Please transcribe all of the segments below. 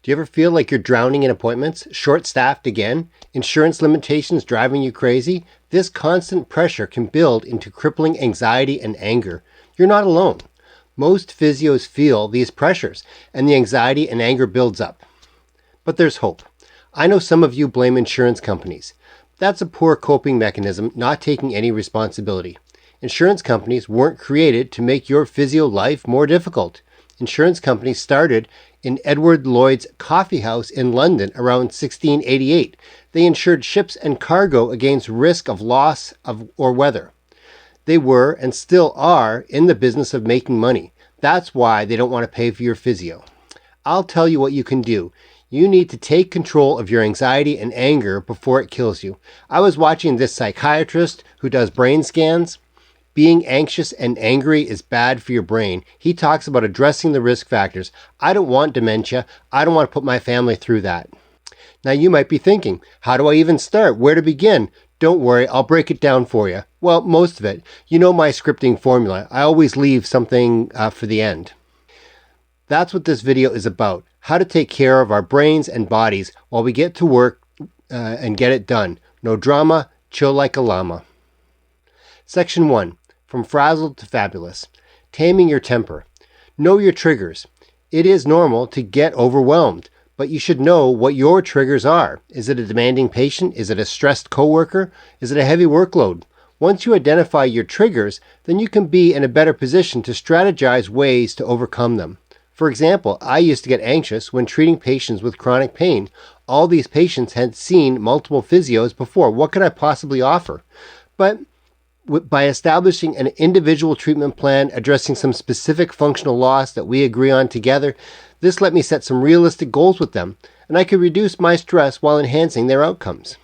Do you ever feel like you're drowning in appointments, short-staffed again, insurance limitations driving you crazy? This constant pressure can build into crippling anxiety and anger. You're not alone. Most physios feel these pressures, and the anxiety and anger builds up. But there's hope. I know some of you blame insurance companies. That's a poor coping mechanism, not taking any responsibility. Insurance companies weren't created to make your physio life more difficult. Insurance companies started in Edward Lloyd's coffee house in London around 1688. They insured ships and cargo against risk of loss or weather. They were and still are in the business of making money. That's why they don't want to pay for your physio. I'll tell you what you can do. You need to take control of your anxiety and anger before it kills you. I was watching this psychiatrist who does brain scans. Being anxious and angry is bad for your brain. He talks about addressing the risk factors. I don't want dementia. I don't want to put my family through that. Now you might be thinking, how do I even start? Where to begin? Don't worry, I'll break it down for you. Well, most of it. You know my scripting formula. I always leave something for the end. That's what this video is about. How to take care of our brains and bodies while we get to work and get it done. No drama, chill like a llama. Section 1. From Frazzled to Fabulous. Taming Your Temper. Know your triggers. It is normal to get overwhelmed, but you should know what your triggers are. Is it a demanding patient? Is it a stressed coworker? Is it a heavy workload? Once you identify your triggers, then you can be in a better position to strategize ways to overcome them. For example, I used to get anxious when treating patients with chronic pain. All these patients had seen multiple physios before. What could I possibly offer? But by establishing an individual treatment plan addressing some specific functional loss that we agree on together, this let me set some realistic goals with them, and I could reduce my stress while enhancing their outcomes.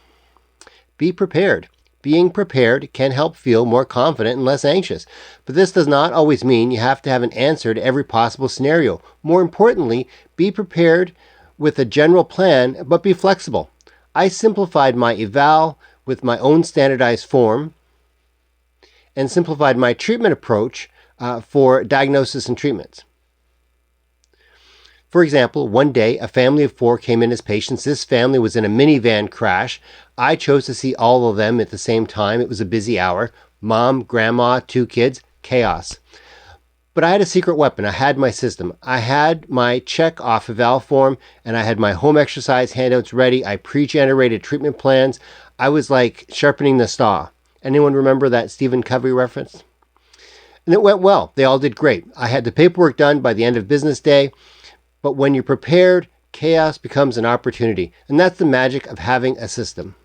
Be prepared. Being prepared can help feel more confident and less anxious, but this does not always mean you have to have an answer to every possible scenario. More importantly, be prepared with a general plan, but be flexible. I simplified my eval with my own standardized form, and simplified my treatment approach for diagnosis and treatments. For example, one day a family of 4 came in as patients. This family was in a minivan crash. I chose to see all of them at the same time. It was a busy hour. Mom, grandma, 2 kids, chaos. But I had a secret weapon. I had my system. I had my check-off eval form, and I had my home exercise handouts ready. I pre-generated treatment plans. I was like sharpening the saw. Anyone remember that Stephen Covey reference? And it went well. They all did great. I had the paperwork done by the end of business day. But when you're prepared, chaos becomes an opportunity. And that's the magic of having a system.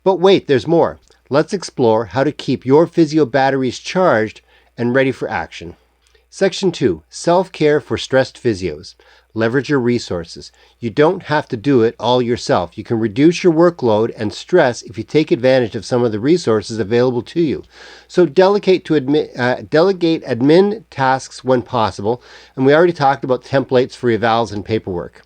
But wait, there's more. Let's explore how to keep your physio batteries charged and ready for action. Section 2. Self-care for stressed physios. Leverage your resources. You don't have to do it all yourself. You can reduce your workload and stress if you take advantage of some of the resources available to you. So delegate admin tasks when possible. And we already talked about templates for evals and paperwork.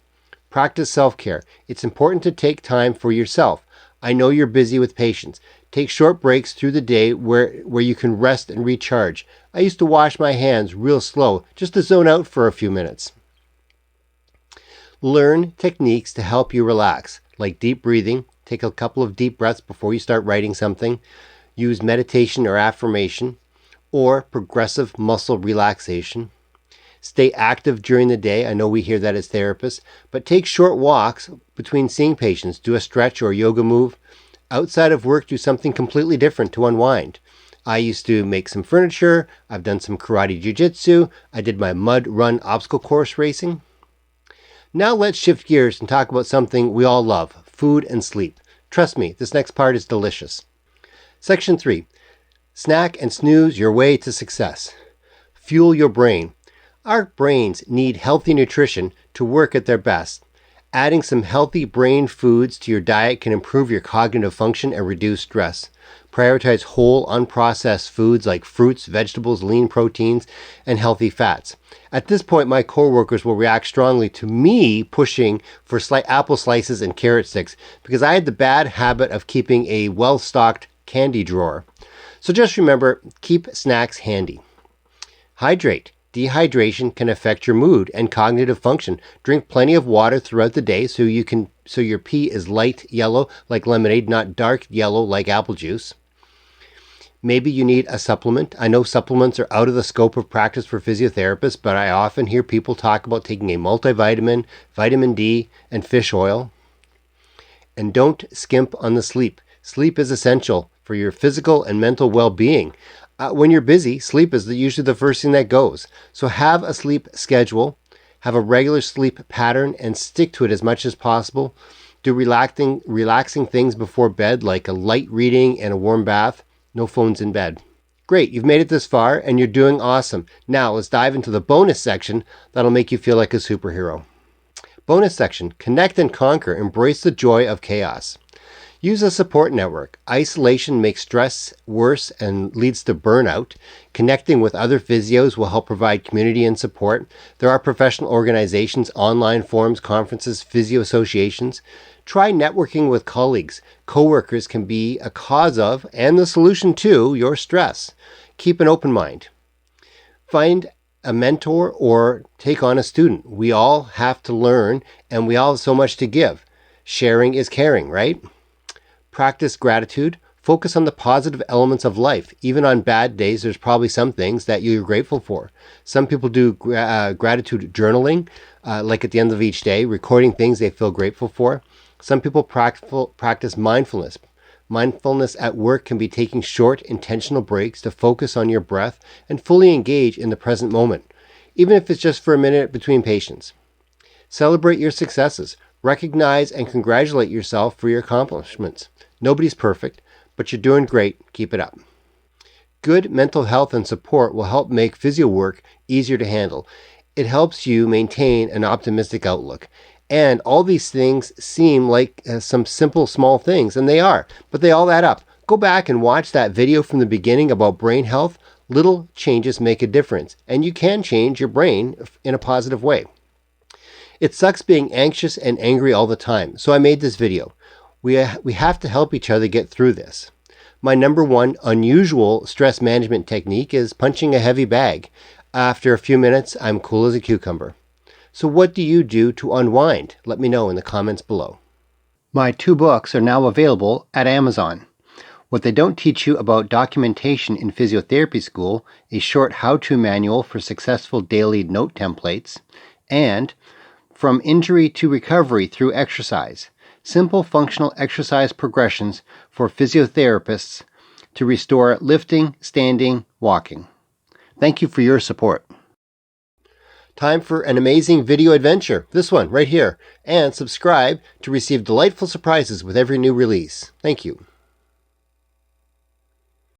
Practice self-care. It's important to take time for yourself. I know you're busy with patients. Take short breaks through the day where you can rest and recharge. I used to wash my hands real slow just to zone out for a few minutes. Learn techniques to help you relax, like deep breathing. Take a couple of deep breaths before you start writing something. Use meditation or affirmation, or progressive muscle relaxation. Stay active during the day. I know we hear that as therapists, but take short walks between seeing patients. Do a stretch or yoga move. Outside of work, do something completely different to unwind. I used to make some furniture. I've done some karate jiu-jitsu. I did my mud run obstacle course racing. Now let's shift gears and talk about something we all love, food and sleep. Trust me, this next part is delicious. Section 3. Snack and snooze your way to success. Fuel your brain. Our brains need healthy nutrition to work at their best. Adding some healthy brain foods to your diet can improve your cognitive function and reduce stress. Prioritize whole, unprocessed foods like fruits, vegetables, lean proteins, and healthy fats. At this point, my coworkers will react strongly to me pushing for apple slices and carrot sticks because I had the bad habit of keeping a well-stocked candy drawer. So just remember, keep snacks handy. Hydrate. Dehydration can affect your mood and cognitive function. Drink plenty of water throughout the day so your pee is light yellow like lemonade, not dark yellow like apple juice. Maybe you need a supplement. I know supplements are out of the scope of practice for physiotherapists, but I often hear people talk about taking a multivitamin, vitamin D, and fish oil. And don't skimp on the sleep. Sleep is essential for your physical and mental well-being. When you're busy, sleep is usually the first thing that goes. So have a sleep schedule, have a regular sleep pattern, and stick to it as much as possible. Do relaxing things before bed, like a light reading and a warm bath. No phones in bed. Great, you've made it this far, and you're doing awesome. Now let's dive into the bonus section that'll make you feel like a superhero. Bonus section, connect and conquer, embrace the joy of chaos. Use a support network. Isolation makes stress worse and leads to burnout. Connecting with other physios will help provide community and support. There are professional organizations, online forums, conferences, physio associations. Try networking with colleagues. Coworkers can be a cause of and the solution to your stress. Keep an open mind. Find a mentor or take on a student. We all have to learn and we all have so much to give. Sharing is caring, right? Practice gratitude. Focus on the positive elements of life. Even on bad days, there's probably some things that you're grateful for. Some people do gratitude journaling, like at the end of each day, recording things they feel grateful for. Some people practice mindfulness. Mindfulness at work can be taking short, intentional breaks to focus on your breath and fully engage in the present moment, even if it's just for a minute between patients. Celebrate your successes. Recognize and congratulate yourself for your accomplishments. Nobody's perfect, but you're doing great. Keep it up. Good mental health and support will help make physio work easier to handle. It helps you maintain an optimistic outlook. And all these things seem like some simple, small things, and they are, but they all add up. Go back and watch that video from the beginning about brain health. Little changes make a difference, and you can change your brain in a positive way. It sucks being anxious and angry all the time, so I made this video. We have to help each other get through this. My number one unusual stress management technique is punching a heavy bag. After a few minutes, I'm cool as a cucumber. So what do you do to unwind? Let me know in the comments below. My 2 books are now available at Amazon. What They Don't Teach You About Documentation in Physiotherapy School, a short how-to manual for successful daily note templates, and From Injury to Recovery Through Exercise, simple functional exercise progressions for physiotherapists to restore lifting, standing, walking. Thank you for your support. Time for an amazing video adventure, this one right here, and subscribe to receive delightful surprises with every new release. Thank you.